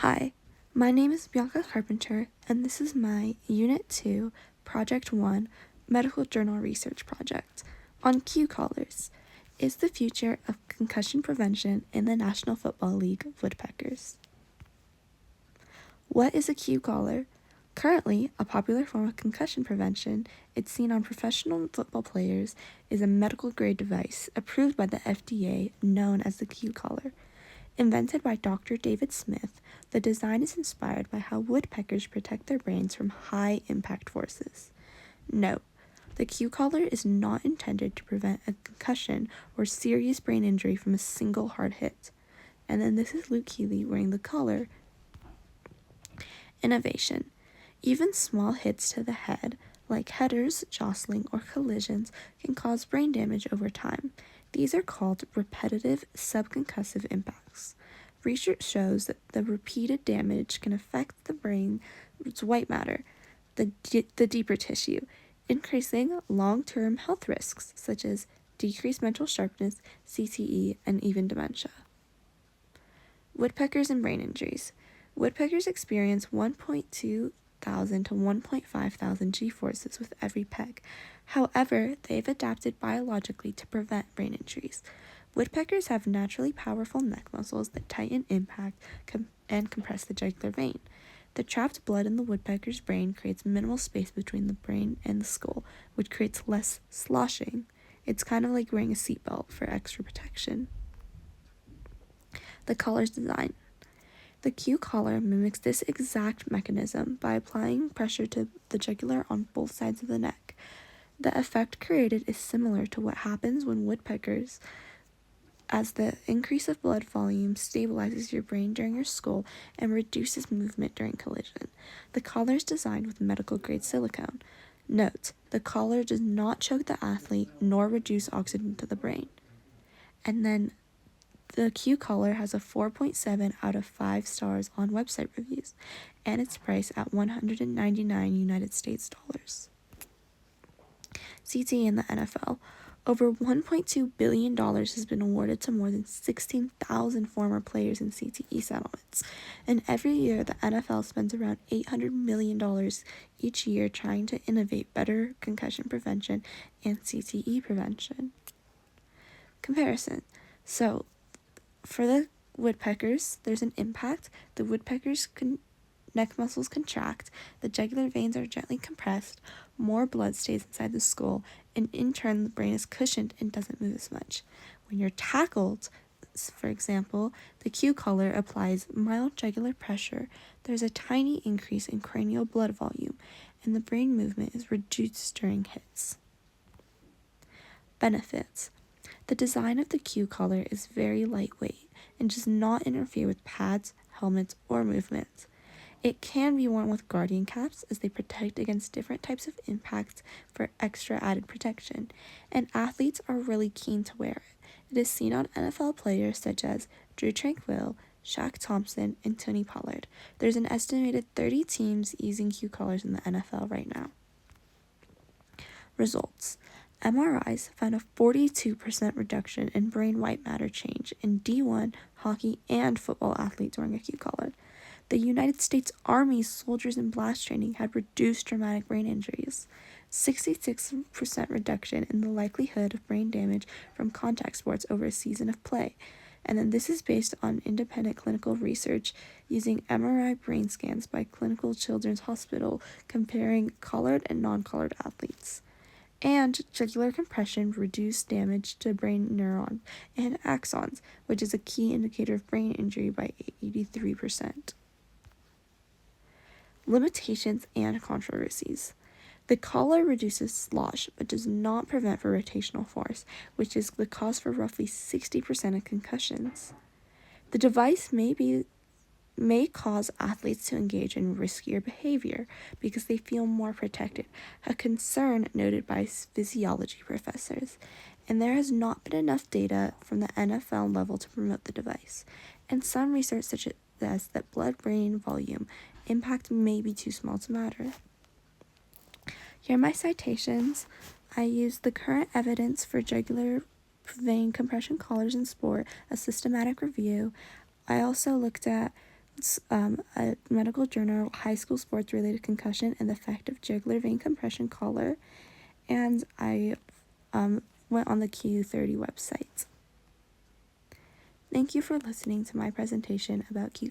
Hi, my name is Bianca Carpenter, and this is my Unit 2, Project 1 Medical Journal Research Project on Cue Collars. Is the future of concussion prevention in the National Football League Woodpeckers? What is a cue collar? Currently, a popular form of concussion prevention, it's seen on professional football players, is a medical grade device approved by the FDA known as the cue collar. Invented by Dr. David Smith, the design is inspired by how woodpeckers protect their brains from high impact forces. Note: the cue collar is not intended to prevent a concussion or serious brain injury from a single hard hit. And then this is Luke Keeley wearing the collar. Innovation. Even small hits to the head, like headers, jostling, or collisions, can cause brain damage over time. These are called repetitive subconcussive impacts. Research shows that the repeated damage can affect the brain's white matter, the deeper tissue, increasing long-term health risks such as decreased mental sharpness, CTE, and even dementia. Woodpeckers and brain injuries. Woodpeckers experience 1.2 thousand to 1.5 thousand G-forces with every peg. However, they've adapted biologically to prevent brain injuries. Woodpeckers have naturally powerful neck muscles that tighten impact and compress the jugular vein. The trapped blood in the woodpecker's brain creates minimal space between the brain and the skull, which creates less sloshing. It's kind of like wearing a seatbelt for extra protection. The collar's design. The cue collar mimics this exact mechanism by applying pressure to the jugular on both sides of the neck. The effect created is similar to what happens when woodpeckers, as the increase of blood volume stabilizes your brain during your skull and reduces movement during collision. The collar is designed with medical-grade silicone. Note: the collar does not choke the athlete nor reduce oxygen to the brain. And then the cue collar has a 4.7 out of 5 stars on website reviews, and it's priced at $199 United States dollars. CTE in the NFL. Over $1.2 billion has been awarded to more than 16,000 former players in CTE settlements, and every year the NFL spends around $800 million each year trying to innovate better concussion prevention and CTE prevention. Comparison. So, for the woodpeckers, there's an impact. The woodpecker's neck muscles contract, the jugular veins are gently compressed, more blood stays inside the skull, and in turn the brain is cushioned and doesn't move as much. When you're tackled, for example, the cue collar applies mild jugular pressure. There's a tiny increase in cranial blood volume, and the brain movement is reduced during hits. Benefits. The design of the cue collar is very lightweight and does not interfere with pads, helmets, or movements. It can be worn with guardian caps as they protect against different types of impacts for extra added protection, and athletes are really keen to wear it. It is seen on NFL players such as Drue Tranquill, Shaq Thompson, and Tony Pollard. There's an estimated 30 teams using cue collars in the NFL right now. Results. MRIs found a 42% reduction in brain white matter change in D1, hockey, and football athletes wearing a cue collar. The United States Army's soldiers in blast training had reduced traumatic brain injuries. 66% reduction in the likelihood of brain damage from contact sports over a season of play. And then this is based on independent clinical research using MRI brain scans by Clinical Children's Hospital comparing collared and non-collared athletes. And jugular compression reduced damage to brain neurons and axons, which is a key indicator of brain injury, by 83%. Limitations and controversies. The collar reduces slosh but does not prevent for rotational force, which is the cause for roughly 60% of concussions. The device may cause athletes to engage in riskier behavior because they feel more protected, a concern noted by physiology professors. And there has not been enough data from the NFL level to promote the device, and some research suggests that blood-brain volume impact may be too small to matter. Here are my citations. I used the current evidence for jugular vein compression collars in sport, a systematic review. I also looked at a medical journal, high school sports related concussion and the effect of jugular vein compression collar, and I went on the Q30 website. Thank you for listening to my presentation about Q